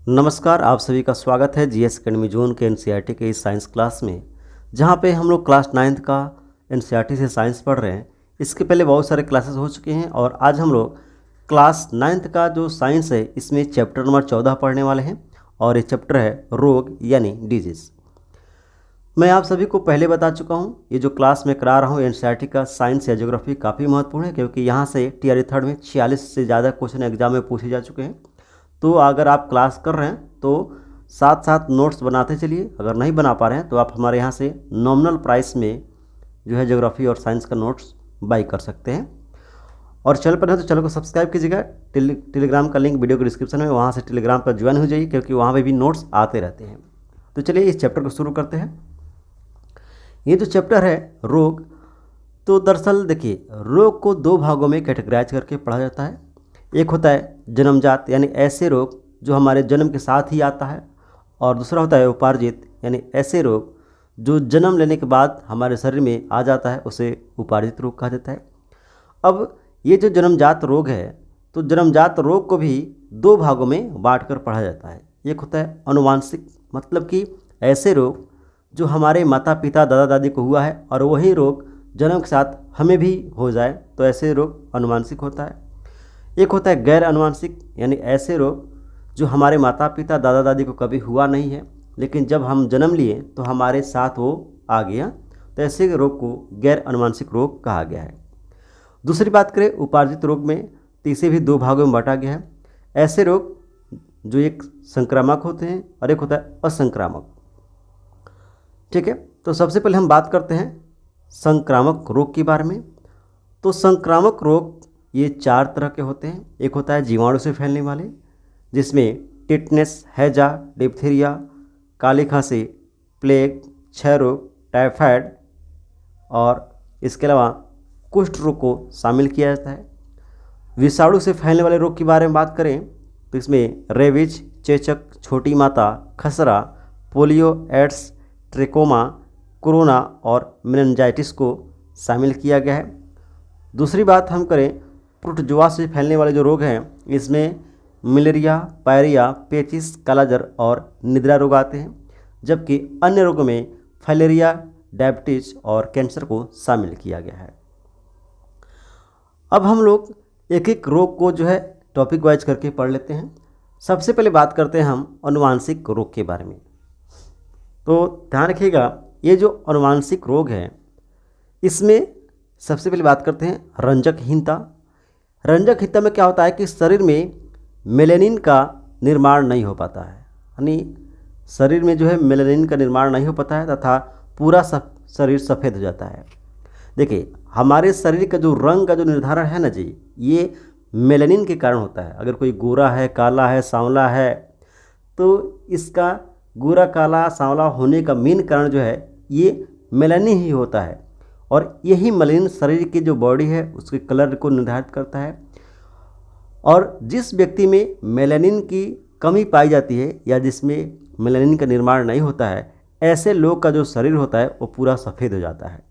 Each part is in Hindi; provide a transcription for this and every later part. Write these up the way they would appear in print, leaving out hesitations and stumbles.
नमस्कार, आप सभी का स्वागत है जीएस एकेडमी जोन के एनसीईआरटी के इस साइंस क्लास में, जहां पे हम लोग क्लास 9th का एनसीईआरटी से साइंस पढ़ रहे हैं। इसके पहले बहुत सारे क्लासेस हो चुके हैं और आज हम लोग क्लास 9th का जो साइंस है इसमें चैप्टर नंबर 14 पढ़ने वाले हैं और ये चैप्टर है रोग यानी डिजीज़। मैं आप सभी को पहले बता चुका हूँ, ये जो क्लास में करा रहा हूँ एनसीईआरटी का साइंस या ज्योग्राफी काफ़ी महत्वपूर्ण है, क्योंकि यहाँ से टीआरई थर्ड में 46 से ज़्यादा क्वेश्चन एग्जाम में पूछे जा चुके हैं। तो अगर आप क्लास कर रहे हैं तो साथ साथ नोट्स बनाते चलिए। अगर नहीं बना पा रहे हैं तो आप हमारे यहाँ से नॉमिनल प्राइस में जो है ज्योग्राफी और साइंस का नोट्स बाई कर सकते हैं। और चैनल पर है तो चैनल को सब्सक्राइब कीजिएगा। टेलीग्राम का लिंक वीडियो के डिस्क्रिप्शन में, वहाँ से टेलीग्राम पर ज्वाइन हो जाइए, क्योंकि वहाँ पर भी नोट्स आते रहते हैं। तो चलिए इस चैप्टर को शुरू करते हैं। ये जो चैप्टर है रोग, तो दरअसल देखिए रोग को दो भागों में कैटेगराइज करके पढ़ा जाता है। एक होता है जन्मजात यानी ऐसे रोग जो हमारे जन्म के साथ ही आता है, और दूसरा होता है उपार्जित यानी ऐसे रोग जो जन्म लेने के बाद हमारे शरीर में आ जाता है, उसे उपार्जित रोग कहा जाता है। अब ये जो जन्मजात रोग है, तो जन्मजात रोग को भी दो भागों में बांट कर पढ़ा जाता है। एक होता है अनुवांशिक, मतलब कि ऐसे रोग जो हमारे माता पिता दादा दादी को हुआ है और वही रोग जन्म के साथ हमें भी हो जाए, तो ऐसे रोग अनुवांशिक होता है। एक होता है गैर अनुवांशिक, यानी ऐसे रोग जो हमारे माता पिता दादा दादी को कभी हुआ नहीं है, लेकिन जब हम जन्म लिए तो हमारे साथ वो आ गया, तो ऐसे रोग को गैर अनुवांशिक रोग कहा गया है। दूसरी बात करें उपार्जित रोग में, तो इसे भी दो भागों में बांटा गया है। ऐसे रोग जो एक संक्रामक होते हैं और एक होता है असंक्रामक। ठीक है, तो सबसे पहले हम बात करते हैं संक्रामक रोग के बारे में। तो संक्रामक रोग ये चार तरह के होते हैं। एक होता है जीवाणु से फैलने वाले, जिसमें टिटनेस, हैजा, डिप्थीरिया, काली खांसी, प्लेग, क्षय रोग, टाइफाइड और इसके अलावा कुष्ठ रोग को शामिल किया जाता है। विषाणु से फैलने वाले रोग के बारे में बात करें तो इसमें रेबीज, चेचक, छोटी माता, खसरा, पोलियो, एड्स, ट्रिकोमा, कोरोना और मेनिंजाइटिस को शामिल किया गया है। दूसरी बात हम करें प्रोटोजोआ से फैलने वाले जो रोग हैं, इसमें मलेरिया, पायरिया, पेचिस, कालाजार और निद्रा रोग आते हैं, जबकि अन्य रोगों में फाइलेरिया, डायबिटीज और कैंसर को शामिल किया गया है। अब हम लोग एक एक रोग को जो है टॉपिक वाइज करके पढ़ लेते हैं। सबसे पहले बात करते हैं हम अनुवांशिक रोग के बारे में। तो ध्यान रखिएगा, ये जो अनुवांशिक रोग है इसमें सबसे पहले बात करते हैं रंजकहीनता। रंजकहीनता में क्या होता है कि शरीर में मेलेनिन का निर्माण नहीं हो पाता है, यानी शरीर में जो है मेलेनिन का निर्माण नहीं हो पाता है तथा पूरा शरीर सफ़ेद हो जाता है। देखिए हमारे शरीर का जो रंग का जो निर्धारण है ना जी, ये मेलेनिन के कारण होता है। अगर कोई गोरा है, काला है, सांवला है, तो इसका गोरा, काला, सांवला होने का मेन कारण जो है ये मेलानिन ही होता है, और यही मेलानिन शरीर की जो बॉडी है उसके कलर को निर्धारित करता है। और जिस व्यक्ति में मेलानिन की कमी पाई जाती है या जिसमें मेलानिन का निर्माण नहीं होता है, ऐसे लोग का जो शरीर होता है वो पूरा सफ़ेद हो जाता है।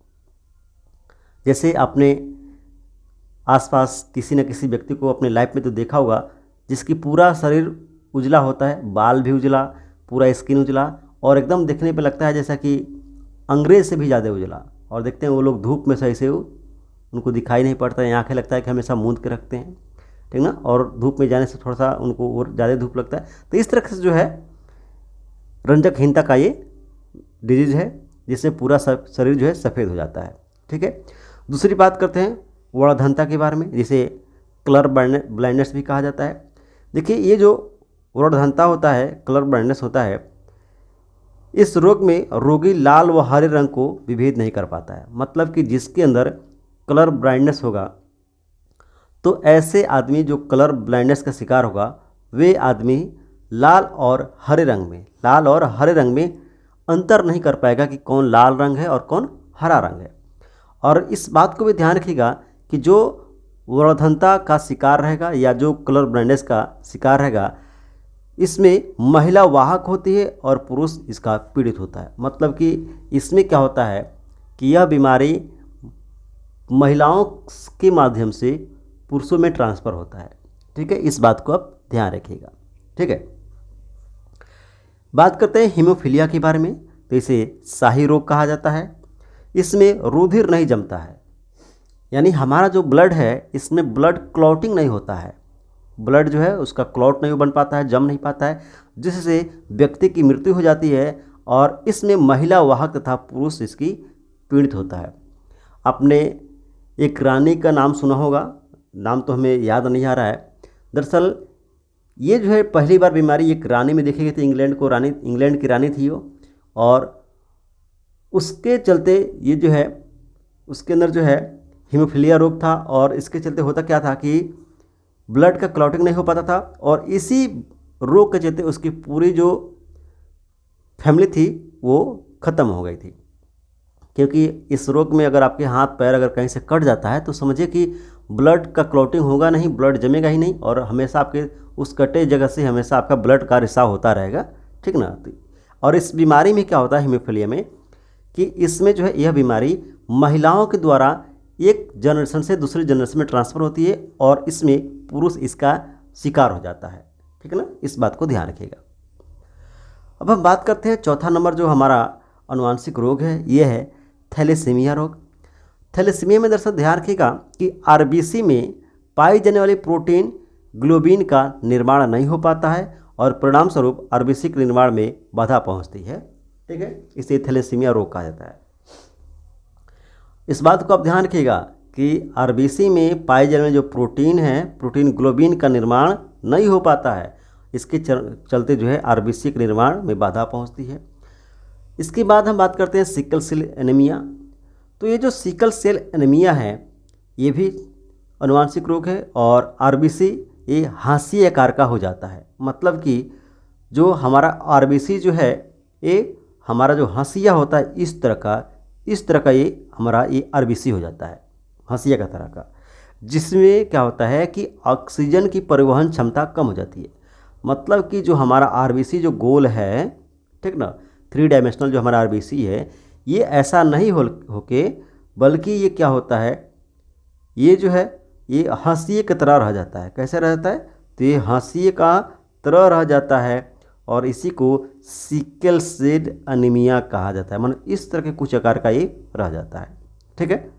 जैसे आपने आसपास किसी न किसी व्यक्ति को अपने लाइफ में तो देखा होगा जिसकी पूरा शरीर उजला होता है, बाल भी उजला, पूरा स्किन उजला, और एकदम देखने पे लगता है जैसा कि अंग्रेज से भी ज़्यादा उजला। और देखते हैं वो लोग धूप में सही से उनको दिखाई नहीं पड़ता है, आंखें लगता है कि हमेशा मूंद के रखते हैं, ठीक ना, और धूप में जाने से थोड़ा सा उनको और ज़्यादा धूप लगता है। तो इस तरह से जो है रंजकहीनता का ये डिजीज़ है, जिससे पूरा शरीर जो है सफ़ेद हो जाता है। ठीक है, दूसरी बात करते हैं वर्णधनता के बारे में, जिसे कलर ब्लाइंडनेस भी कहा जाता है। देखिए ये जो वर्णधनता होता है, कलर ब्लाइंडनेस होता है, इस रोग में रोगी लाल व हरे रंग को विभेद नहीं कर पाता है। मतलब कि जिसके अंदर कलर ब्लाइंडनेस होगा, तो ऐसे आदमी जो कलर ब्लाइंडनेस का शिकार होगा, वे आदमी लाल और हरे रंग में अंतर नहीं कर पाएगा कि कौन लाल रंग है और कौन हरा रंग है। और इस बात को भी ध्यान रखिएगा कि जो वर्णधनता का शिकार रहेगा या जो कलर ब्लाइंडनेस का शिकार रहेगा, इसमें महिला वाहक होती है और पुरुष इसका पीड़ित होता है। मतलब कि इसमें क्या होता है कि यह बीमारी महिलाओं के माध्यम से पुरुषों में ट्रांसफ़र होता है। ठीक है, इस बात को आप ध्यान रखिएगा। ठीक है, बात करते हैं हीमोफीलिया के बारे में, तो इसे शाही रोग कहा जाता है। इसमें रुधिर नहीं जमता है, यानी हमारा जो ब्लड है इसमें ब्लड क्लॉटिंग नहीं होता है, ब्लड जो है उसका क्लॉट नहीं बन पाता है, जम नहीं पाता है, जिससे व्यक्ति की मृत्यु हो जाती है। और इसमें महिला वाहक तथा पुरुष इसकी पीड़ित होता है। आपने एक रानी का नाम सुना होगा, नाम तो हमें याद नहीं आ रहा है। दरअसल ये जो है पहली बार बीमारी एक रानी में देखी गई थी, इंग्लैंड की रानी थी वो, और उसके चलते ये जो है उसके अंदर जो है हीमोफीलिया रोग था। और इसके चलते होता क्या था कि ब्लड का क्लॉटिंग नहीं हो पाता था, और इसी रोग के चलते उसकी पूरी जो फैमिली थी वो ख़त्म हो गई थी। क्योंकि इस रोग में अगर आपके हाथ पैर अगर कहीं से कट जाता है तो समझिए कि ब्लड का क्लॉटिंग होगा नहीं, ब्लड जमेगा ही नहीं, और हमेशा आपके उस कटे जगह से हमेशा आपका ब्लड का रिसाव होता रहेगा, ठीक ना। और इस बीमारी में क्या होता है हीमोफीलिया में, कि इसमें जो है यह बीमारी महिलाओं के द्वारा एक जनरेशन से दूसरी जनरेशन में ट्रांसफ़र होती है, और इसमें पुरुष इसका शिकार हो जाता है, ठीक है ना। इस बात को ध्यान रखिएगा। अब हम बात करते हैं चौथा नंबर जो हमारा अनुवांशिक रोग है, ये है थैलेसीमिया रोग। थैलेसीमिया में दरअसल ध्यान रखिएगा कि आरबीसी में पाई जाने वाली प्रोटीन ग्लोबिन का निर्माण नहीं हो पाता है, और परिणाम स्वरूप आरबीसी के निर्माण में बाधा पहुंचती है, ठीक है। इसे थैलेसीमिया रोग कहा जाता है। इस बात को आप ध्यान रखिएगा कि आरबीसी में पाए जाने वाले जो प्रोटीन है, प्रोटीन ग्लोबिन का निर्माण नहीं हो पाता है, इसके चलते जो है आरबीसी के निर्माण में बाधा पहुंचती है। इसके बाद हम बात करते हैं सिकल सेल एनीमिया। तो ये जो सिकल सेल एनीमिया है ये भी अनुवांशिक रोग है, और आरबीसी ये हांसी आकार का हो जाता है। मतलब कि जो हमारा आरबीसी जो है ये हमारा जो हंसिया होता है इस तरह का ये हमारा ये आरबीसी हो जाता है, हंसिया का तरह का, जिसमें क्या होता है कि ऑक्सीजन की परिवहन क्षमता कम हो जाती है। मतलब कि जो हमारा आरबीसी जो गोल है, ठीक ना, 3 डायमेंशनल जो हमारा आरबीसी है, ये ऐसा नहीं होके बल्कि ये क्या होता है, ये जो है ये हांसिए की तरह रह जाता है। कैसे रहता है, तो ये हांसिए का तरह रह जाता है, और इसी को सिकल सेल एनीमिया कहा जाता है। मतलब इस तरह के कुछ आकार का ये रह जाता है, ठीक है।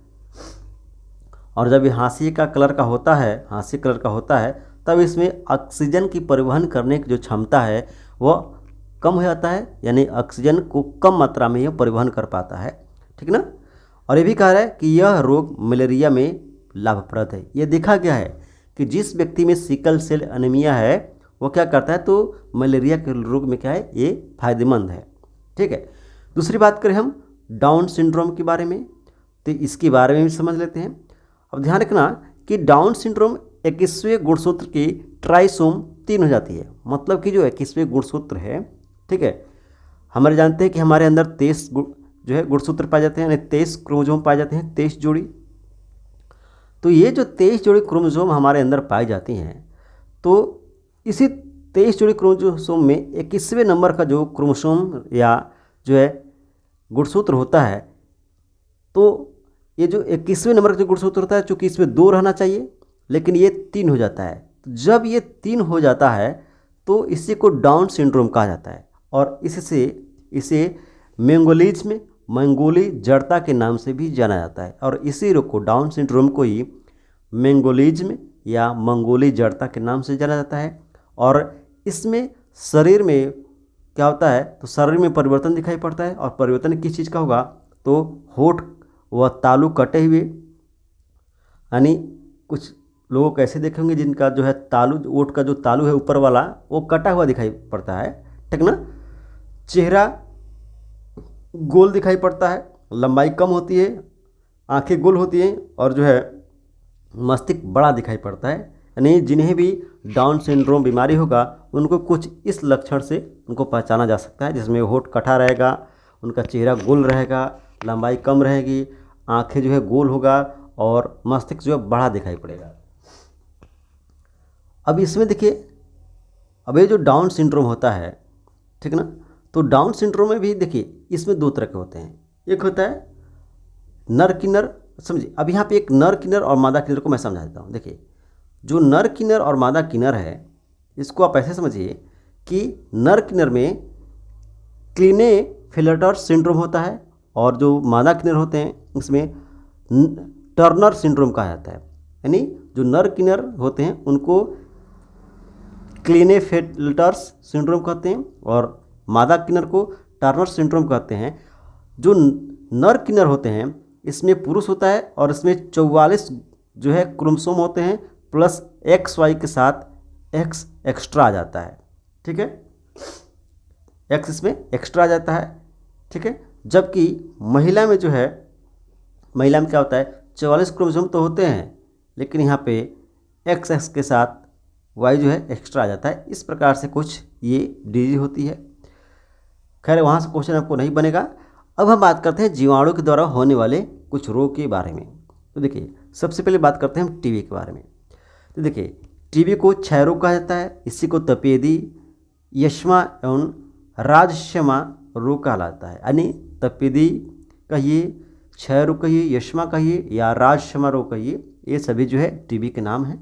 और जब ये हांसिए का कलर का होता है, हांसी कलर का होता है, तब इसमें ऑक्सीजन की परिवहन करने की जो क्षमता है वह कम हो जाता है, यानी ऑक्सीजन को कम मात्रा में यह परिवहन कर पाता है, ठीक ना। और ये भी कहा है कि यह रोग मलेरिया में लाभप्रद है। ये देखा गया है कि जिस व्यक्ति में सिकल सेल एनीमिया है वो क्या करता है, तो मलेरिया के रोग में क्या है, ये फायदेमंद है, ठीक है। दूसरी बात करें हम डाउन सिंड्रोम के बारे में, तो इसके बारे में भी समझ लेते हैं। अब ध्यान रखना कि डाउन सिंड्रोम 21वें गुणसूत्र की ट्राइसोम 3 हो जाती है। मतलब कि जो 21वें गुणसूत्र है, ठीक है, हमारे जानते हैं कि हमारे अंदर 23 जो है गुणसूत्र पाए जाते हैं, यानी 23 क्रोमोसोम पाए जाते हैं, 23 जोड़ी। तो ये जो 23 जोड़ी क्रोमोसोम हमारे अंदर पाई जाती हैं, तो इसी 23 जोड़ी क्रोमोसोम में 21वें नंबर का जो क्रोमोसोम या जो है गुणसूत्र होता है, तो ये जो 21वें नंबर का जो गुणसूत्र होता है, चूँकि इसमें 2 रहना चाहिए लेकिन ये 3 हो जाता है। तो जब ये 3 हो जाता है तो इसी को डाउन सिंड्रोम कहा जाता है, और इसे मंगोली जड़ता के नाम से भी जाना जाता है। और इसी रोग को, डाउन सिंड्रोम को ही मंगोलिज्म या मंगोली जड़ता के नाम से जाना जाता है। और इसमें शरीर में क्या होता है, तो शरीर में परिवर्तन दिखाई पड़ता है। और परिवर्तन किस चीज़ का होगा, तो होठ व तालू कटे हुए, यानी कुछ लोगों को ऐसे देखे होंगे जिनका जो है तालू, ओठ का जो तालू है ऊपर वाला वो कटा हुआ दिखाई पड़ता है, ठीक ना। चेहरा गोल दिखाई पड़ता है, लंबाई कम होती है, आंखें गोल होती हैं, और जो है मस्तिष्क बड़ा दिखाई पड़ता है। यानी जिन्हें भी डाउन सिंड्रोम बीमारी होगा उनको कुछ इस लक्षण से उनको पहचाना जा सकता है, जिसमें होठ कटा रहेगा, उनका चेहरा गोल रहेगा, लंबाई कम रहेगी, आंखें जो है गोल होगा, और मस्तिष्क जो है बड़ा दिखाई पड़ेगा। अब इसमें देखिए, अब ये जो डाउन सिंड्रोम होता है, ठीक ना, तो डाउन सिंड्रोम में भी देखिए इसमें 2 तरह के होते हैं। एक होता है नर किन्नर, समझिए अब यहाँ पे एक नर किन्नर और मादा किन्नर को मैं समझा देता हूँ। देखिए जो नर किन्नर और मादा किन्नर है, इसको आप ऐसे समझिए कि नर किन्नर में क्लीनेफेल्टर सिंड्रोम होता है, और जो मादा किन्नर होते हैं इसमें टर्नर सिंड्रोम कहा जाता है। यानी जो नर किन्नर होते हैं उनको क्लीनेफेल्टर्स सिंड्रोम कहते हैं और मादा किन्नर को टर्नर सिंड्रोम कहते हैं। जो नर किन्नर होते हैं इसमें पुरुष होता है और इसमें 44 जो है क्रोमोसोम होते हैं, प्लस XY के साथ X एक्स्ट्रा आ जाता है। ठीक है, X इसमें एक्स्ट्रा आ जाता है। ठीक है, जबकि महिला में जो है, महिला में क्या होता है, 44 क्रोमोसोम तो होते हैं लेकिन यहाँ पे XX के साथ Y जो है एक्स्ट्रा आ जाता है। इस प्रकार से कुछ ये डिजीज होती है। खैर वहाँ से क्वेश्चन आपको नहीं बनेगा। अब हम बात करते हैं जीवाणु के द्वारा होने वाले कुछ रोग के बारे में। तो देखिए, सबसे पहले बात करते हैं हम टीबी के बारे में। तो देखिए, टीबी को क्षय रोग कहा जाता है। इसी को तपेदी, यक्ष्मा एवं राजश्यमा रोग कहलाता है। यानी तपेदी कहिए, क्षय रोग कहिए, यक्ष्मा कहिए या राजश्यमा रोग कहिए, ये सभी जो है टीबी के नाम हैं।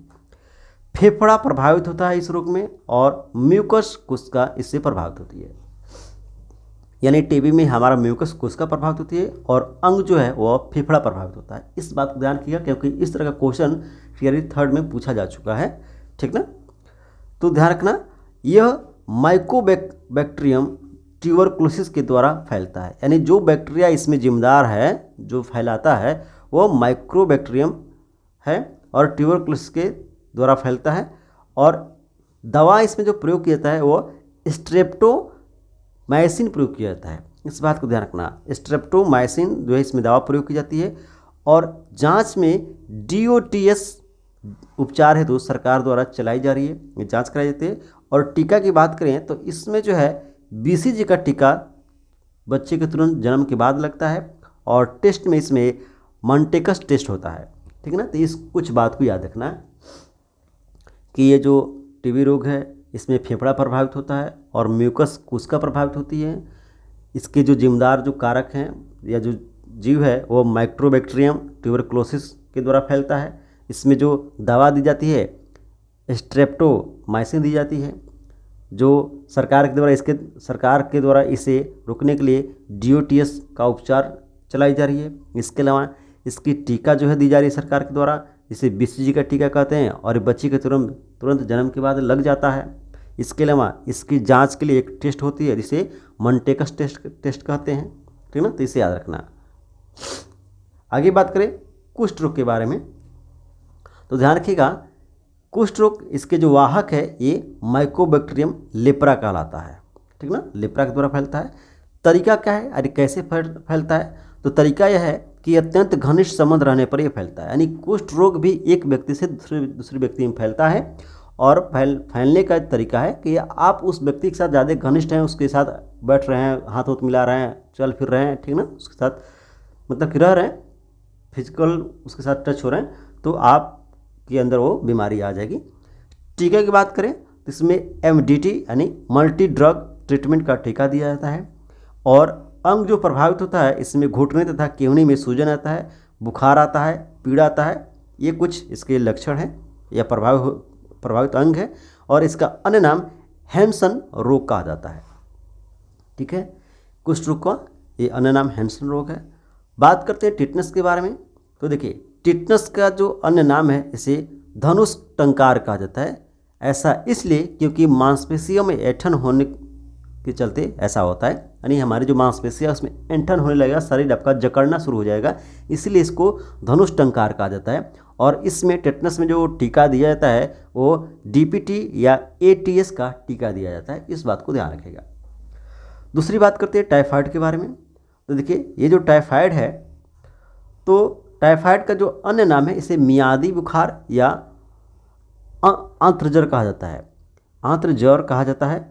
फेफड़ा प्रभावित होता है इस रोग में और म्यूकस कोशिका इससे प्रभावित होती है। यानी टीबी में हमारा म्यूकस कोशिका प्रभावित होती है और अंग जो है वह फेफड़ा प्रभावित होता है। इस बात को ध्यान रखिएगा क्योंकि इस तरह का क्वेश्चन थियरी 3 में पूछा जा चुका है। ठीक ना, तो ध्यान रखना, यह माइकोबैक्टीरियम ट्यूबरकुलोसिस के द्वारा फैलता है। यानी जो बैक्टीरिया इसमें जिम्मेदार है, जो फैलाता है, वह माइक्रोबैक्टीरियम है और ट्यूबरकुलोसिस के द्वारा फैलता है। और दवा इसमें जो प्रयोग किया जाता है वो स्ट्रेप्टोमाइसिन प्रयोग किया जाता है। इस बात को ध्यान रखना, स्ट्रेप्टोमाइसिन जो है इसमें दवा प्रयोग की जाती है। और जांच में DOTS उपचार है तो सरकार द्वारा चलाई जा रही है, ये जांच कराई जाती है। और टीका की बात करें तो इसमें जो है BCG का टीका बच्चे के तुरंत जन्म के बाद लगता है और टेस्ट में इसमें मॉन्टेकस टेस्ट होता है। ठीक है ना, तो इस कुछ बात को याद रखना है कि ये जो टीबी रोग है इसमें फेफड़ा प्रभावित होता है और म्यूकस कोशिका प्रभावित होती है। इसके जो जिम्मेदार जो कारक हैं या जो जीव है वो माइक्रोबैक्टीरियम ट्यूबरकुलोसिस के द्वारा फैलता है। इसमें जो दवा दी जाती है स्ट्रेप्टोमाइसिन दी जाती है, जो सरकार के द्वारा इसे रोकने के लिए DOTS का उपचार चलाई जा रही है। इसके अलावा इसकी टीका जो है दी जा रही है सरकार के द्वारा, इसे BCG का टीका कहते हैं और ये बच्चे के तुरंत जन्म के बाद लग जाता है। इसके अलावा इसकी जांच के लिए एक टेस्ट होती है जिसे मॉन्टेकस टेस्ट कहते हैं। ठीक ना, तो इसे याद रखना। आगे बात करें कुष्ठ रोग के बारे में, तो ध्यान रखिएगा, कुष्ठ रोग इसके जो वाहक है ये माइकोबैक्टीरियम लेप्रा कहलाता है। ठीक ना, लेप्रा के द्वारा फैलता है। तरीका क्या है, अरे कैसे फैलता है, तो तरीका यह है कि अत्यंत घनिष्ठ संबंध रहने पर यह फैलता है। यानी कुष्ठ रोग भी एक व्यक्ति से दूसरे व्यक्ति में फैलता है और फैलने का तरीका है कि आप उस व्यक्ति के साथ ज़्यादा घनिष्ठ हैं, उसके साथ बैठ रहे हैं, हाथ हाथ मिला रहे हैं, चल फिर रहे हैं, ठीक ना, उसके साथ मतलब कि रह रहे हैं, फिजिकल उसके साथ टच हो रहे हैं, तो आपके अंदर वो बीमारी आ जाएगी। टीके की बात करें तो इसमें MDT यानी मल्टी ड्रग ट्रीटमेंट का टीका दिया जाता है। और अंग जो प्रभावित होता है इसमें घुटने तथा केहनी में सूजन आता है, बुखार आता है, पीड़ा आता है, ये कुछ इसके लक्षण हैं या प्रभावित अंग है। और इसका अन्य नाम हैंसन रोग कहा जाता है। ठीक है, कुष्ठ रोग का ये अन्य नाम हैंसन रोग है। बात करते हैं टिटनस के बारे में, तो देखिए टिटनस का जो अन्य नाम है इसे धनुष टंकार कहा जाता है। ऐसा इसलिए क्योंकि मांसपेशियों में ऐंठन होने के चलते ऐसा होता है। यानी हमारी जो मांसपेशियाँ उसमें ऐंठन होने लगेगा, शरीर आपका जकड़ना शुरू हो जाएगा, इसलिए इसको धनुष टंकार कहा जाता है। और इसमें टिटनस में जो टीका दिया जाता है वो DPT या ATS का टीका दिया जाता है। इस बात को ध्यान रखिएगा। दूसरी बात करते हैं टाइफाइड के बारे में, तो देखिए ये जो टाइफाइड है, तो टाइफाइड का जो अन्य नाम है इसे मियादी बुखार या आंत्रज्वर कहा जाता है, आंत्रज्वर कहा जाता है।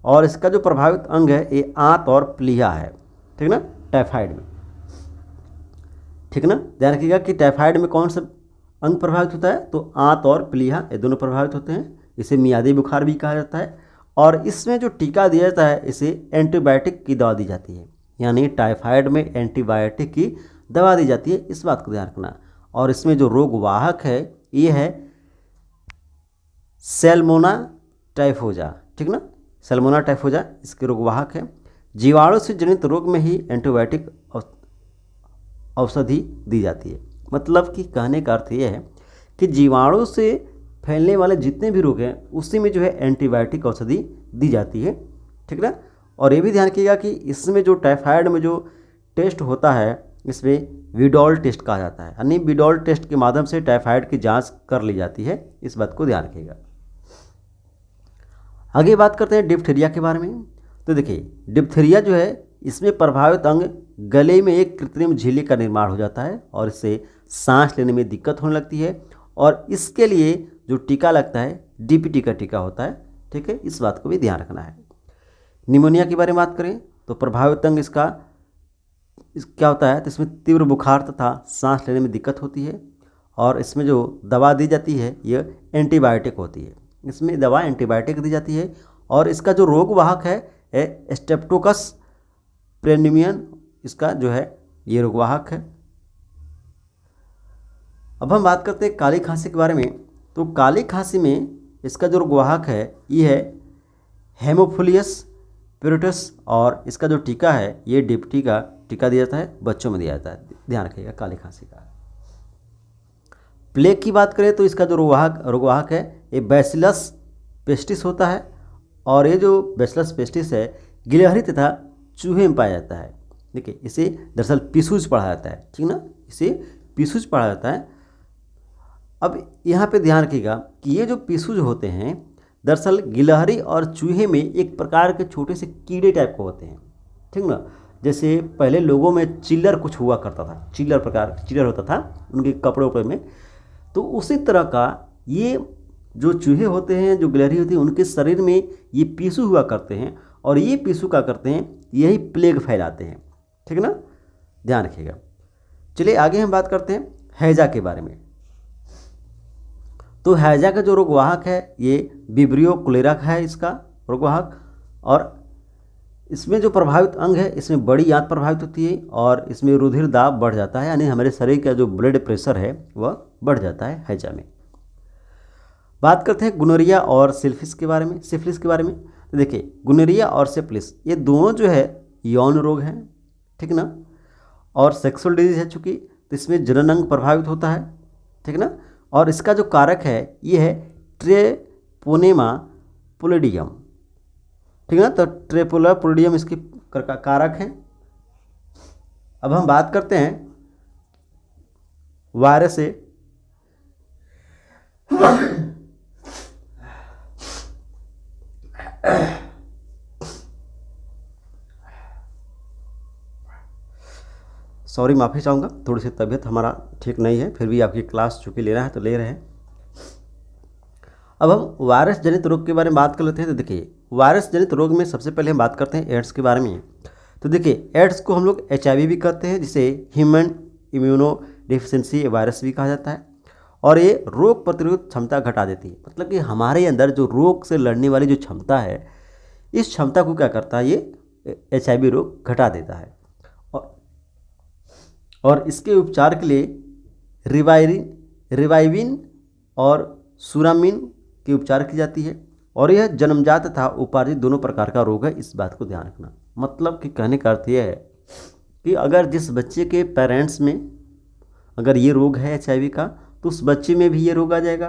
और इसका जो प्रभावित अंग है ये आंत और प्लीहा है। ठीक ना, टाइफाइड में, ठीक ना, ध्यान रखिएगा कि टाइफाइड में कौन सा अंग प्रभावित होता है, तो आंत और प्लीहा ये दोनों प्रभावित होते हैं। इसे मियादी बुखार भी कहा जाता है। और इसमें जो टीका दिया जाता है इसे एंटीबायोटिक की दवा दी जाती है। यानी टाइफाइड में एंटीबायोटिक की दवा दी जाती है, इस बात को ध्यान रखना। और इसमें जो रोग वाहक है ये है सैल्मोना टाइफोजा। ठीक ना, सैल्मोना टाइफोजा इसके रोग वाहक है। जीवाणु से जनित रोग में ही एंटीबायोटिक औषधि दी जाती है। मतलब कि कहने का अर्थ यह है कि जीवाणु से फैलने वाले जितने भी रोग हैं उसी में जो है एंटीबायोटिक औषधि दी जाती है, ठीक ना। और ये भी ध्यान रखिएगा कि इसमें जो टाइफाइड में जो टेस्ट होता है इसमें विडॉल टेस्ट कहा जाता है, यानी विडॉल टेस्ट के माध्यम से टाइफाइड की जांच कर ली जाती है। इस बात को ध्यान रखिएगा। आगे बात करते हैं डिप्थीरिया के बारे में। तो देखिए डिप्थीरिया जो है इसमें प्रभावित अंग गले में एक कृत्रिम झिल्ली का निर्माण हो जाता है और इससे सांस लेने में दिक्कत होने लगती है और इसके लिए जो टीका लगता है डीपीटी का टीका होता है, ठीक है। इस बात को भी ध्यान रखना है। निमोनिया के बारे में बात करें तो प्रभावित अंग इसका क्या होता है, तो इसमें तीव्र बुखार तथा सांस लेने में दिक्कत होती है और इसमें जो दवा दी जाती है यह एंटीबायोटिक होती है। इसमें दवा एंटीबायोटिक दी जाती है और इसका जो रोग वाहक है स्ट्रेप्टोकस प्नेमोनियम, इसका जो है ये रोग वाहक है। अब हम बात करते हैं काली खांसी के बारे में। तो काली खांसी में इसका जो रोग वाहक है ये है हेमोफिलियस प्यूरिटस और इसका जो टीका है ये डीपीटी का टीका दिया जाता है, बच्चों में दिया जाता है। ध्यान रखिएगा काली खांसी का। प्लेग की बात करें तो इसका जो रोग वाहक है ये बैसिलस पेस्टिस होता है और ये जो बैसिलस पेस्टिस है गिलहरी तथा चूहे में पाया जाता है। देखिए इसे दरअसल पिसूज पढ़ा जाता है, ठीक ना, इसे पिसूज पढ़ा जाता है। अब यहाँ पे ध्यान रखिएगा कि ये जो पिसूज होते हैं दरअसल गिलहरी और चूहे में एक प्रकार के छोटे से कीड़े टाइप के होते हैं, ठीक ना। जैसे पहले लोगों में चिल्लर कुछ हुआ करता था, चिल्लर होता था उनके कपड़े उपड़े में, तो उसी तरह का ये जो चूहे होते हैं, जो गिलहरी होती है, उनके शरीर में ये पिसू हुआ करते हैं और ये पिसू क्या करते हैं, यही प्लेग फैलाते हैं, ठीक ना, ध्यान रखिएगा। चलिए आगे हम बात करते हैं हैजा के बारे में। तो हैजा का जो रोगवाहक है ये विब्रियो कोलेरा है इसका रोगवाहक और इसमें जो प्रभावित अंग है इसमें बड़ी आंत प्रभावित होती है और इसमें रुधिर दाब बढ़ जाता है, यानी हमारे शरीर का जो ब्लड प्रेशर है वह बढ़ जाता है हैजा में। बात करते हैं गुनोरिया और सिफिलिस के बारे में। तो देखिए गुनोरिया और सिफिलिस ये दोनों जो है यौन रोग हैं, ठीक ना, और सेक्सुअल डिजीज है चूँकि, तो इसमें जनन अंग प्रभावित होता है, ठीक ना। और इसका जो कारक है ये है ट्रेपोनेमा पुलिडियम, ठीक है ना। तो ट्रेपोला पुलिडियम इसकी कारक है। अब हम बात करते हैं वायरस से। सॉरी, माफ़ी चाहूँगा, थोड़ी सी तबीयत हमारा ठीक नहीं है, फिर भी आपकी क्लास चूँकि लेना है तो ले रहे हैं। अब हम वायरस जनित रोग के बारे में बात कर लेते हैं। तो देखिए वायरस जनित रोग में सबसे पहले हम बात करते हैं एड्स के बारे में। तो देखिए एड्स को हम लोग HIV भी कहते हैं, जिसे ह्यूमन इम्यूनो डिफिशिएंसी वायरस भी कहा जाता है और ये रोग प्रतिरोध क्षमता घटा देती है। मतलब कि हमारे अंदर जो रोग से लड़ने वाली जो क्षमता है इस क्षमता को क्या करता है, ये HIV रोग घटा देता है। और इसके उपचार के लिए रिवाइविन और सुरामिन की उपचार की जाती है और यह जन्मजात तथा उपार्जित दोनों प्रकार का रोग है, इस बात को ध्यान रखना। मतलब कि कहने का अर्थ यह है कि अगर जिस बच्चे के पेरेंट्स में अगर ये रोग है HIV का तो उस बच्चे में भी ये रोग आ जाएगा,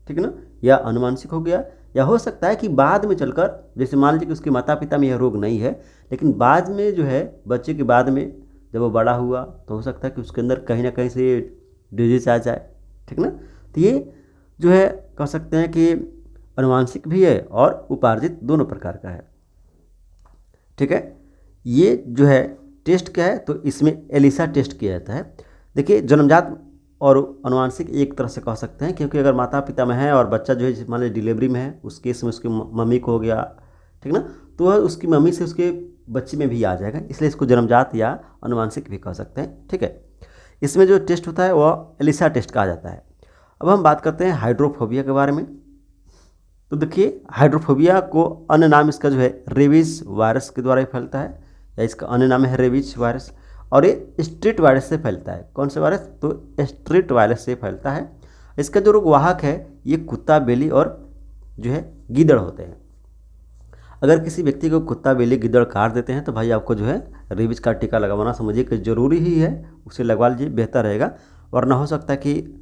ठीक है ना, या अनुवांशिक हो गया, या हो सकता है कि बाद में चलकर, जैसे मान लीजिए कि उसके माता पिता में यह रोग नहीं है लेकिन बाद में जो है बच्चे के बाद में जब वो बड़ा हुआ तो हो सकता है कि उसके अंदर कहीं ना कहीं से डिजीज आ जाए, ठीक ना। तो ये जो है कह सकते हैं कि अनुवांशिक भी है और उपार्जित दोनों प्रकार का है, ठीक है। ये जो है टेस्ट क्या है, तो इसमें एलिसा टेस्ट किया जाता है। देखिए जन्मजात और अनुवांशिक एक तरह से कह सकते हैं, क्योंकि अगर माता पिता में है और बच्चा जो है मान लीजिए डिलीवरी में है, उस केस में उसकी मम्मी को हो गया, ठीक ना, तो वह उसकी मम्मी से उसके बच्चे में भी आ जाएगा, इसलिए इसको जन्मजात या अनुवांशिक भी कह सकते हैं, ठीक है। इसमें जो टेस्ट होता है वह एलिसा टेस्ट कहा जाता है। अब हम बात करते हैं हाइड्रोफोबिया के बारे में। तो देखिए हाइड्रोफोबिया को अन्य नाम इसका जो है रेबीज वायरस के द्वारा ही फैलता है, या इसका अन्य नाम है रेबीज वायरस, और ये स्ट्रीट वायरस से फैलता है। कौन सा वायरस, तो स्ट्रीट वायरस से फैलता है। इसका जो रोग वाहक है ये कुत्ता, बिल्ली और जो है गीदड़ होते हैं। अगर किसी व्यक्ति को कुत्ता बिल्ली गिद्दड़ काट देते हैं तो भाई आपको जो है रेबीज का टीका लगवाना समझिए कि ज़रूरी ही है, उसे लगवा लीजिए, बेहतर रहेगा, वरना हो सकता है कि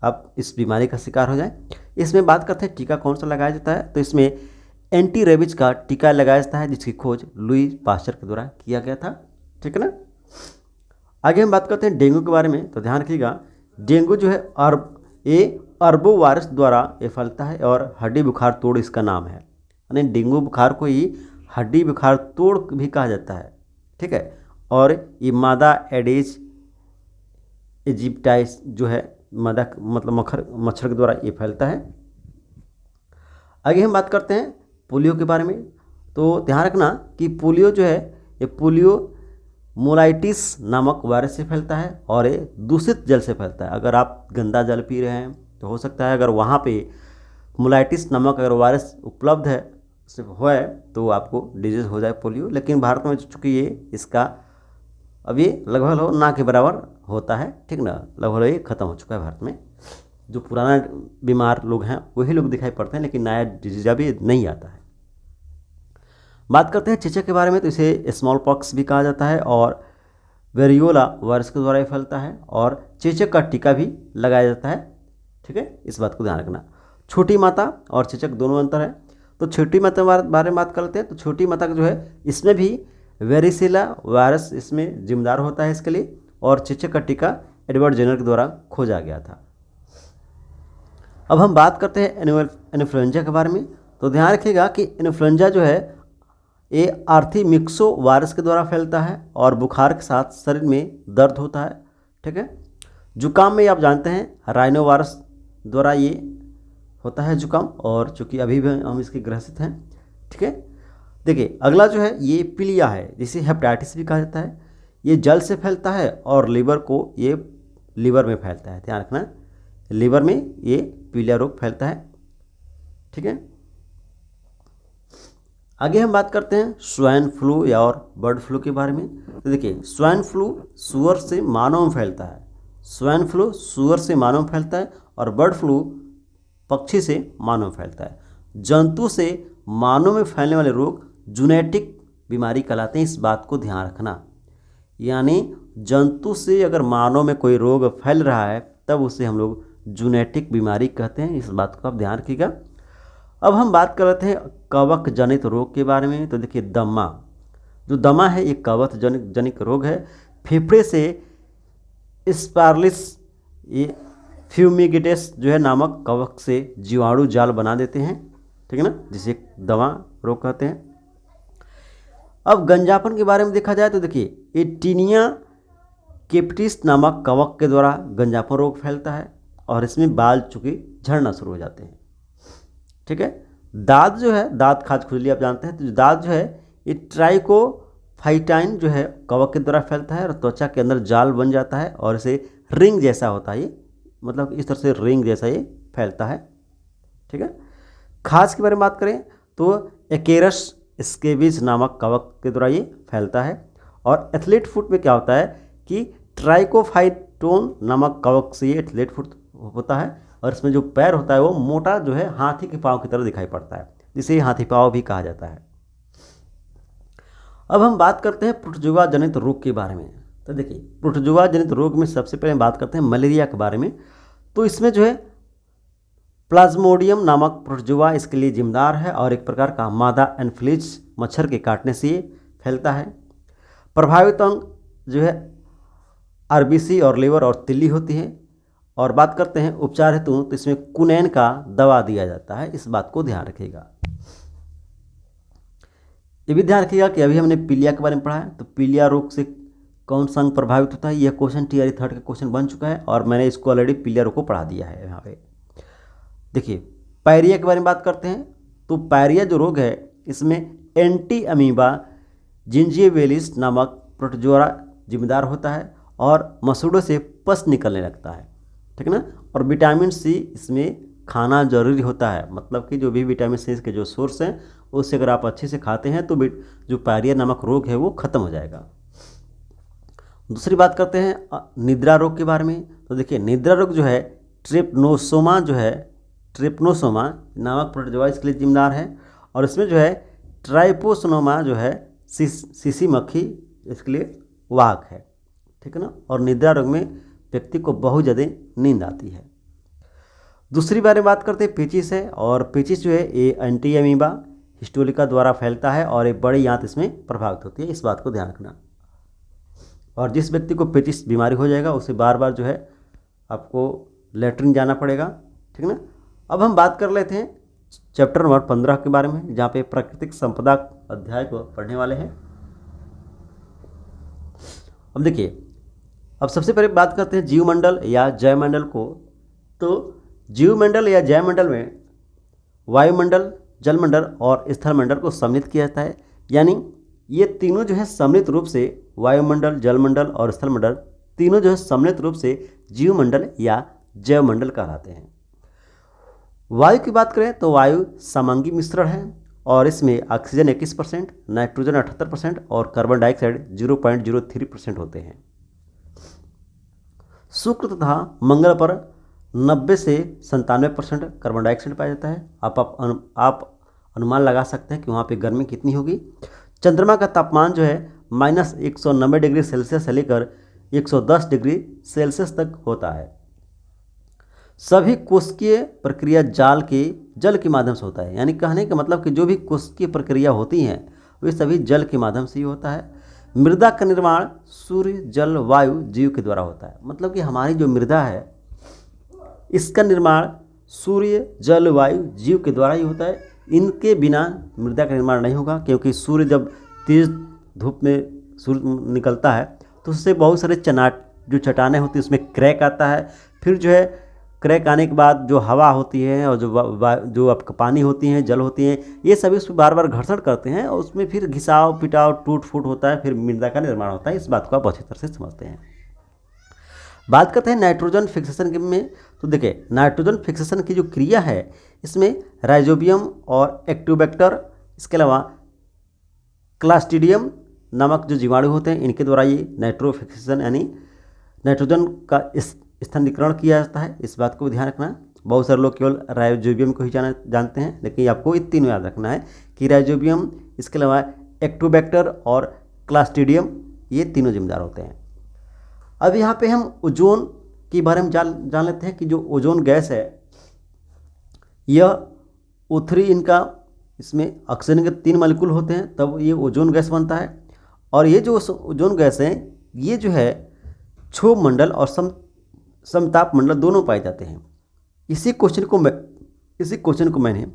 आप इस बीमारी का शिकार हो जाएं। इसमें बात करते हैं टीका कौन सा लगाया जाता है, तो इसमें एंटी रेबीज का टीका लगाया जाता है जिसकी खोज लुई पास्चर के द्वारा किया गया था। ठीक है ना। आगे हम बात करते हैं डेंगू के बारे में। तो ध्यान रखिएगा, डेंगू जो है अरबो वायरस द्वारा ये फैलता है और हड्डी बुखार तोड़ इसका नाम है, यानी डेंगू बुखार को ही हड्डी बुखार तोड़ भी कहा जाता है। ठीक है। और ये मादा एडिस इजिप्टाइस जो है मादा मतलब मच्छर के द्वारा ये फैलता है। आगे हम बात करते हैं पोलियो के बारे में। तो ध्यान रखना कि पोलियो जो है ये पोलियो मोलाइटिस नामक वायरस से फैलता है और ये दूषित जल से फैलता है। अगर आप गंदा जल पी रहे हैं तो हो सकता है अगर वहाँ पे मोलाइटिस नामक अगर वायरस उपलब्ध है है तो आपको डिजीज हो जाए पोलियो। लेकिन भारत में चूँकि ये इसका अब ये लगभग ना के बराबर होता है, ठीक ना, लगभग ये ख़त्म हो चुका है भारत में। जो पुराना बीमार लोग हैं वही लोग दिखाई पड़ते हैं, लेकिन नया डिजीज अभी नहीं आता है। बात करते हैं चेचक के बारे में। तो इसे स्मॉल पॉक्स भी कहा जाता है और वेरियोला वायरस के द्वारा फैलता है और चेचक का टीका भी लगाया जाता है। ठीक है, इस बात को ध्यान रखना। छोटी माता और चेचक दोनों अंतर है। तो छोटी माता के बारे में बात कर लेते हैं। तो छोटी माता जो है इसमें भी वेरिसिला वायरस इसमें जिम्मेदार होता है इसके लिए, और चेचक का टीका एडवर्ड जेनर के द्वारा खोजा गया था। अब हम बात करते हैं इन्फ्लुएंजा के बारे में। तो ध्यान रखिएगा कि इन्फ्लुएंजा जो है ये आर्थिमिक्सो वायरस के द्वारा फैलता है और बुखार के साथ शरीर में दर्द होता है। ठीक है। जुकाम में आप जानते हैं राइनो वायरस द्वारा ये होता है जुकाम, और चूँकि अभी भी हम इसके ग्रसित हैं। ठीक है। देखिए अगला जो है ये पीलिया है, जिसे हेपेटाइटिस भी कहा जाता है। ये जल से फैलता है और लीवर में फैलता है। ध्यान रखना, लीवर में ये पीलिया रोग फैलता है। ठीक है। आगे हम बात करते हैं स्वाइन फ्लू या और बर्ड फ्लू के बारे में। तो देखिए स्वाइन फ्लू सुअर से मानव में फैलता है। स्वाइन फ्लू सुअर से मानव में फैलता है और बर्ड फ्लू पक्षी से मानव में फैलता है। जंतु से मानव में फैलने वाले रोग जूनेटिक बीमारी कहलाते हैं। इस बात को ध्यान रखना, यानी जंतु से अगर मानव में कोई रोग फैल रहा है तब उसे हम लोग जूनेटिक बीमारी कहते हैं। इस बात को आप ध्यान रखिएगा। अब हम बात कर लेते हैं कवक जनित रोग के बारे में। तो देखिए दमा है ये कवक जनित रोग है। फेफड़े से स्पार्लिस ये फ्यूमिगेटस जो है नामक कवक से जीवाणु जाल बना देते हैं। ठीक है ना, जिसे दमा रोग कहते हैं। अब गंजापन के बारे में देखा जाए तो देखिए ये टीनिया केप्टिस नामक कवक के द्वारा गंजापन रोग फैलता है और इसमें बाल चूँकि झड़ना शुरू हो जाते हैं। ठीक है। दांत जो है, दांत खाज खुजली आप जानते हैं। तो दांत जो है ये ट्राइकोफाइटाइन जो है कवक के द्वारा फैलता है और त्वचा के अंदर जाल बन जाता है और इसे रिंग जैसा होता है, ये मतलब इस तरह से रिंग जैसा ये फैलता है। ठीक है। खाज के बारे में बात करें तो एकेरस स्केबिज नामक कवक के द्वारा ये फैलता है। और एथलीट फुट में क्या होता है कि ट्राइकोफाइटोन नामक कवक से ये एथलीट फुट होता है और इसमें जो पैर होता है वो मोटा जो है हाथी के पाँव की तरह दिखाई पड़ता है, जिसे हाथी पाँव भी कहा जाता है। अब हम बात करते हैं प्रोटोजुआ जनित रोग के बारे में। तो देखिए प्रोटोजुआ जनित रोग में सबसे पहले बात करते हैं मलेरिया के बारे में। तो इसमें जो है प्लाज्मोडियम नामक प्रोटोजुआ इसके लिए जिम्मेदार है और एक प्रकार का मादा एनफ्लिज मच्छर के काटने से ये फैलता है। प्रभावित अंग जो है आरबीसी और लीवर और तिल्ली होती है। और बात करते हैं उपचार हेतु, तो इसमें कुनैन का दवा दिया जाता है। इस बात को ध्यान रखिएगा। ये भी ध्यान रखिएगा कि अभी हमने पीलिया के बारे में पढ़ा है। तो पीलिया रोग से कौन सा अंग प्रभावित होता है, यह क्वेश्चन टीआरई 3rd का क्वेश्चन बन चुका है और मैंने इसको ऑलरेडी पीलिया रोग को पढ़ा दिया है यहाँ पे। देखिए पायरिया के बारे में बात करते हैं। तो पायरिया जो रोग है इसमें एंटी अमीबा जिंजिविलिस नामक प्रोटोजुआ जिम्मेदार होता है और मसूड़ों से पस निकलने लगता है। ठीक है ना। और विटामिन सी इसमें खाना जरूरी होता है, मतलब कि जो भी विटामिन सी के जो सोर्स हैं उससे अगर आप अच्छे से खाते हैं तो जो पायरिया नामक रोग है वो ख़त्म हो जाएगा। दूसरी बात करते हैं निद्रा रोग के बारे में। तो देखिए निद्रा रोग जो है ट्रिप्नोसोमा नामक प्रोटोजुआ इसके लिए जिम्मेदार है और इसमें जो है ट्राइपोसोमा जो है सीसी मक्खी इसके लिए वाहक है, ठीक है ना। और निद्रा रोग में व्यक्ति को बहुत ज़्यादा नींद आती है। दूसरी बारे में बात करते हैं पेचिस है, और पेचिस जो है ये एंटी अमीबा हिस्टोलिका द्वारा फैलता है और एक बड़ी आंत इसमें प्रभावित होती है, इस बात को ध्यान रखना। और जिस व्यक्ति को पेचिस बीमारी हो जाएगा उसे बार बार जो है आपको लेटरिन जाना पड़ेगा, ठीक है ना। अब हम बात कर लेते हैं चैप्टर नंबर 15 के बारे में, जहाँ पे प्राकृतिक संपदा अध्याय को पढ़ने वाले हैं। अब देखिए, अब सबसे पहले बात करते हैं जीवमंडल या जैवमंडल को। तो जीवमंडल या जैवमंडल में वायुमंडल, जलमंडल और स्थलमंडल को सम्मिलित किया जाता है, यानी ये तीनों जो है सम्मिलित रूप से वायुमंडल, जलमंडल और स्थलमंडल तीनों जो है सम्मिलित रूप से जीवमंडल या जैवमंडल कहलाते हैं। वायु की बात करें तो वायु समांगी मिश्रण है और इसमें ऑक्सीजन 21%, नाइट्रोजन 78% और कार्बन डाइऑक्साइड 0.03% होते हैं। शुक्र तथा मंगल पर 90 से 97% कार्बन डाइऑक्साइड पाया जाता है। आप अनुमान लगा सकते हैं कि वहाँ पे गर्मी कितनी होगी। चंद्रमा का तापमान जो है -190 डिग्री सेल्सियस से लेकर 110 डिग्री सेल्सियस तक होता है। सभी कोशिकीय प्रक्रिया जल के माध्यम से होता है, यानी कहने का मतलब कि जो भी कोशिकीय प्रक्रिया होती हैं वे सभी जल के माध्यम से ही होता है। मृदा का निर्माण सूर्य, जल, वायु, जीव के द्वारा होता है। मतलब कि हमारी जो मृदा है इसका निर्माण सूर्य, जल, वायु, जीव के द्वारा ही होता है। इनके बिना मृदा का निर्माण नहीं होगा, क्योंकि सूर्य जब तेज धूप में सूर्य निकलता है तो उससे बहुत सारे जो चट्टानें होती है उसमें क्रैक आता है। फिर जो है क्रैक आने के बाद जो हवा होती है और जो आपका पानी होती है, जल होती है, ये सभी उसमें बार बार घर्षण करते हैं और उसमें फिर घिसाव पिटाव टूट फूट होता है, फिर मृदा का निर्माण होता है। इस बात को आप अच्छी तरह से समझते हैं। बात करते हैं नाइट्रोजन फिक्सेशन में। तो देखिए, नाइट्रोजन फिक्सेशन की जो क्रिया है इसमें राइजोबियम और एक्टोबैक्टर, इसके अलावा क्लास्ट्रीडियम नामक जो जीवाणु होते हैं इनके द्वारा ये नाइट्रोफिक्सेशन यानी नाइट्रोजन का स्थानीकरण किया जाता है। इस बात को ध्यान रखना। बहुत सारे लोग केवल राइजोबियम को ही जानते हैं, लेकिन आपको ये तीनों याद रखना है कि राइजोबियम, इसके अलावा एक्टोबैक्टर और क्लास्ट्रीडियम, ये तीनों जिम्मेदार होते हैं। अब यहाँ पे हम ओजोन के बारे में जान लेते हैं कि जो ओजोन गैस है यह O3 इनका, इसमें ऑक्सीजन के 3 मॉलिक्यूल होते हैं तब ये ओजोन गैस बनता है। और ये जो ओजोन गैस है ये जो है क्षोभ मंडल और समताप मंडल दोनों पाए जाते हैं। इसी क्वेश्चन को मैंने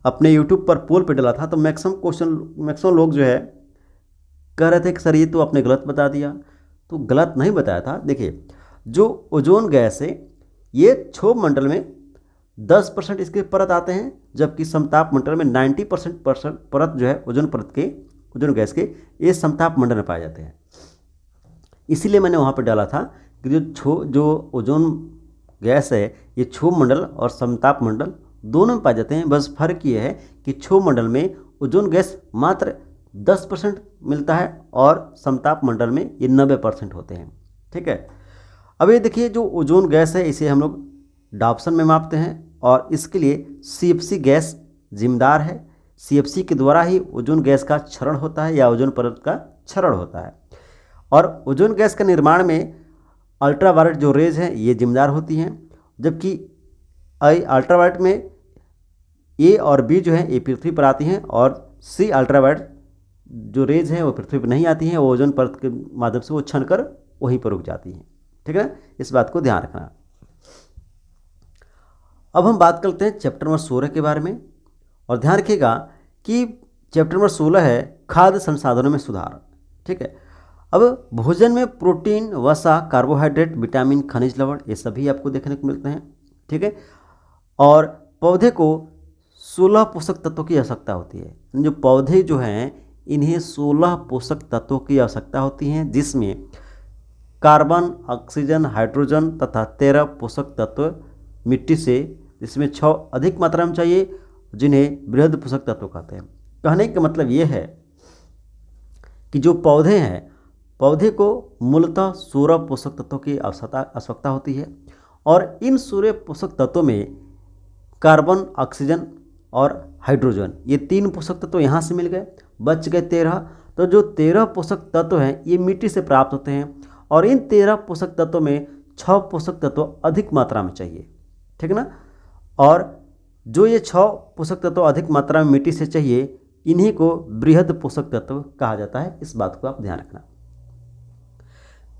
अपने YouTube पर पोल पे डाला था, तो मैक्सिमम लोग जो है कह रहे थे कि सर ये तो आपने गलत बता दिया। तो गलत नहीं बताया था। देखिए, जो ओजोन गैस है ये क्षोभ मंडल में 10% इसके परत आते हैं, जबकि समताप मंडल में 90% परत जो है ओजोन गैस के ये समताप मंडल में पाए जाते हैं। इसीलिए मैंने वहाँ पर डाला था कि जो ओजोन गैस है ये क्षोभ मंडल और समताप मंडल दोनों में पाए जाते हैं। बस फर्क ये है कि क्षोभ मंडल में ओजोन गैस मात्र 10% मिलता है और समताप मंडल में ये 90% होते हैं। ठीक है। अब ये देखिए, जो ओजोन गैस है इसे हम लोग डाप्सन में मापते हैं और इसके लिए CFC गैस जिम्मेदार है। CFC के द्वारा ही ओजोन गैस का क्षरण होता है या ओजोन परत का क्षरण होता है। और ओजोन गैस के निर्माण में अल्ट्रावायलेट जो रेज हैं ये जिम्मेदार होती हैं, जबकि अल्ट्रावायलेट में A और B जो है ये पृथ्वी पर आती हैं और C अल्ट्रावायलेट जो रेज हैं वो पृथ्वी पर नहीं आती हैं, वो ओजोन परत के माध्यम से वो छन कर वहीं पर रुक जाती हैं। ठीक है, इस बात को ध्यान रखना। अब हम बात करते हैं चैप्टर नंबर 16 के बारे में, और ध्यान रखिएगा कि चैप्टर नंबर 16 है खाद्य संसाधनों में सुधार। ठीक है। अब भोजन में प्रोटीन, वसा, कार्बोहाइड्रेट, विटामिन, खनिज लवण ये सभी आपको देखने को मिलते हैं। ठीक है। और पौधे को 16 पोषक तत्वों की आवश्यकता होती है। जो पौधे जो हैं इन्हें 16 पोषक तत्वों की आवश्यकता होती है, जिसमें कार्बन, ऑक्सीजन, हाइड्रोजन तथा 13 पोषक तत्व मिट्टी से, जिसमें 6 अधिक मात्रा में चाहिए, जिन्हें बृहद पोषक तत्व कहते हैं। कहने का मतलब ये है कि जो पौधे हैं, पौधे को मूलतः 16 पोषक तत्वों की आवश्यकता होती है और इन 16 पोषक तत्वों में कार्बन, ऑक्सीजन और हाइड्रोजन, ये 3 पोषक तत्व यहाँ से मिल गए, बच गए 13। तो जो 13 पोषक तत्व हैं ये मिट्टी से प्राप्त होते हैं और इन 13 पोषक तत्वों में 6 पोषक तत्व अधिक मात्रा में चाहिए, ठीक ना। और जो ये 6 पोषक तत्व अधिक मात्रा में मिट्टी से चाहिए, इन्हीं को बृहद पोषक तत्व कहा जाता है। इस बात को आप ध्यान रखना।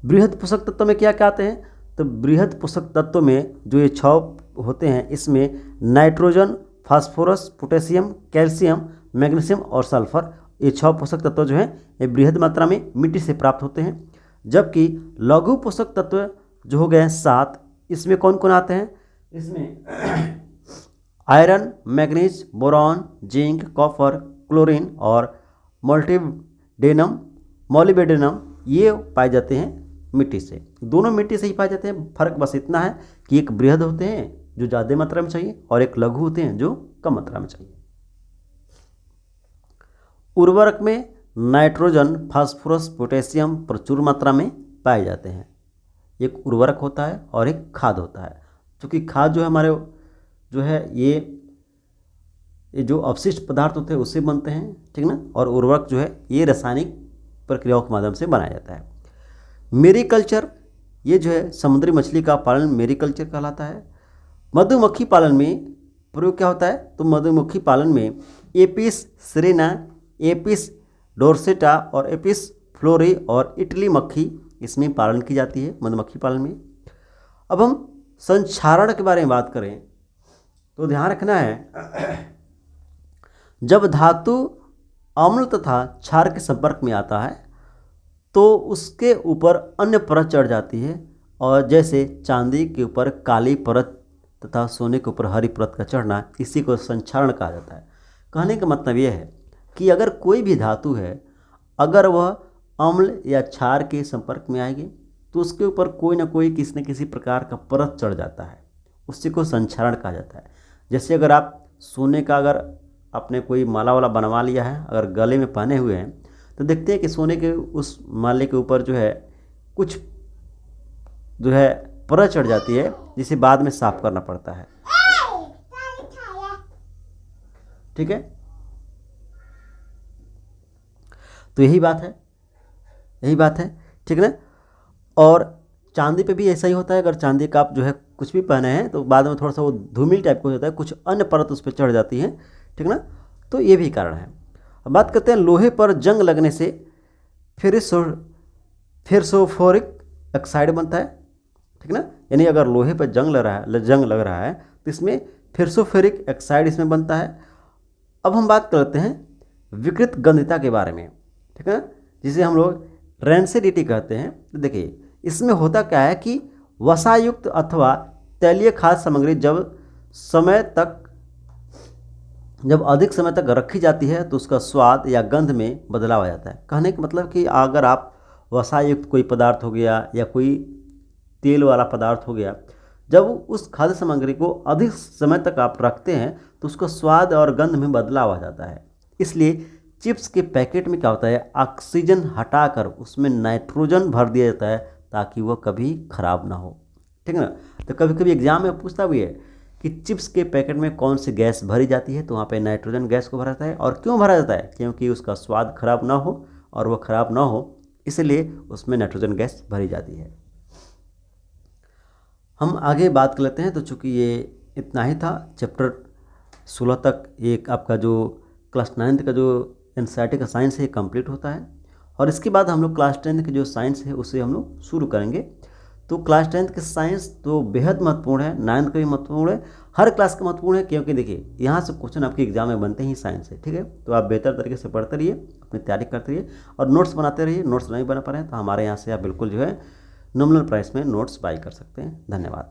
बृहद पोषक तत्व में क्या क्या आते हैं? तो बृहद पोषक तत्व में जो ये 6 होते हैं, इसमें nitrogen, phosphorus, potassium, calcium, magnesium और सल्फर, ये 6 पोषक तत्व जो हैं ये बृहद मात्रा में मिट्टी से प्राप्त होते हैं। जबकि लघु पोषक तत्व जो हो गए 7, इसमें कौन कौन आते हैं? इसमें iron, manganese, boron, zinc, copper, chlorine और मोलिब्डेनम ये पाए जाते हैं मिट्टी से। दोनों मिट्टी से ही पाए जाते हैं। फर्क बस इतना है कि एक बृहद होते हैं जो ज़्यादा मात्रा में चाहिए और एक लघु होते हैं जो कम मात्रा में चाहिए। उर्वरक में नाइट्रोजन, फास्फोरस, पोटेशियम प्रचुर मात्रा में पाए जाते हैं। एक उर्वरक होता है और एक खाद होता है। क्योंकि खाद जो है हमारे जो है ये जो अवशिष्ट पदार्थ होते हैं उससे बनते हैं, ठीक ना। और उर्वरक जो है ये रासायनिक प्रक्रियाओं के माध्यम से बनाया जाता है। मेरीकल्चर, ये जो है समुद्री मछली का पालन मेरीकल्चर कहलाता है। मधुमक्खी पालन में प्रयोग क्या होता है? तो मधुमक्खी पालन में एपिस सेरेना, एपिस डोर्सेटा और एपिस फ्लोरी और इटली मक्खी इसमें पालन की जाती है मधुमक्खी पालन में। अब हम संक्षारण के बारे में बात करें तो ध्यान रखना है, जब धातु अम्ल तथा क्षार के संपर्क में आता है तो उसके ऊपर अन्य परत चढ़ जाती है, और जैसे चांदी के ऊपर काली परत तथा सोने के ऊपर हरी परत का चढ़ना, इसी को संक्षारण कहा जाता है। कहने का मतलब यह है कि अगर कोई भी धातु है, अगर वह अम्ल या क्षार के संपर्क में आएगी तो उसके ऊपर कोई ना कोई किसी न किसी प्रकार का परत चढ़ जाता है, उसी को संक्षारण कहा जाता है। जैसे अगर आप सोने का अगर आपने कोई माला वाला बनवा लिया है, अगर गले में पहने हुए हैं, तो देखते हैं कि सोने के उस माले के ऊपर जो है कुछ जो है परत चढ़ जाती है, जिसे बाद में साफ करना पड़ता है, ठीक है। तो यही बात है, ठीक ना। और चांदी पे भी ऐसा ही होता है। अगर चांदी का आप जो है कुछ भी पहने हैं तो बाद में थोड़ा सा वो धूमिल टाइप का हो जाता है, कुछ अन्य परत उस पर चढ़ जाती है, ठीक ना। तो ये भी कारण है। अब बात करते हैं लोहे पर जंग लगने से फेरसोफोरिक ऑक्साइड बनता है, ठीक ना। यानी अगर लोहे पर जंग लग रहा है तो इसमें फेरसोफेरिक ऑक्साइड इसमें बनता है। अब हम बात करते हैं विकृत गंधिता के बारे में, ठीक है, जिसे हम लोग रेंसिडिटी कहते हैं। तो देखिए इसमें होता क्या है कि वसायुक्त अथवा तैलीय खाद्य सामग्री जब अधिक समय तक रखी जाती है तो उसका स्वाद या गंध में बदलाव आ जाता है। कहने का मतलब कि अगर आप वसायुक्त कोई पदार्थ हो गया या कोई तेल वाला पदार्थ हो गया, जब उस खाद्य सामग्री को अधिक समय तक आप रखते हैं तो उसका स्वाद और गंध में बदलाव आ जाता है। इसलिए चिप्स के पैकेट में क्या होता है, ऑक्सीजन हटाकर उसमें नाइट्रोजन भर दिया जाता है ताकि वह कभी खराब ना हो, ठीक है ना। तो कभी कभी एग्जाम में पूछता भी है कि चिप्स के पैकेट में कौन सी गैस भरी जाती है, तो वहाँ पे नाइट्रोजन गैस को भरा जाता है। और क्यों भरा जाता है? क्योंकि उसका स्वाद खराब ना हो और वह खराब ना हो, इसलिए उसमें नाइट्रोजन गैस भरी जाती है। हम आगे बात कर लेते हैं। तो चूँकि ये इतना ही था, चैप्टर 16 तक एक आपका जो क्लास 9 का जो एनसीईआरटी का साइंस है कंप्लीट होता है, और इसके बाद हम लोग क्लास 10 की जो साइंस है उसे हम लोग शुरू करेंगे। तो क्लास 10 के साइंस तो बेहद महत्वपूर्ण है, 9 का भी महत्वपूर्ण है, हर क्लास का महत्वपूर्ण है, क्योंकि देखिए यहाँ से क्वेश्चन आपके एग्जाम में बनते ही साइंस है, ठीक है। तो आप बेहतर तरीके से पढ़ते रहिए, अपनी तैयारी करते रहिए और नोट्स बनाते रहिए। नोट्स नहीं बना पा रहे हैं तो हमारे यहाँ से आप बिल्कुल जो है नॉमिनल प्राइस में नोट्स बाई कर सकते हैं। धन्यवाद।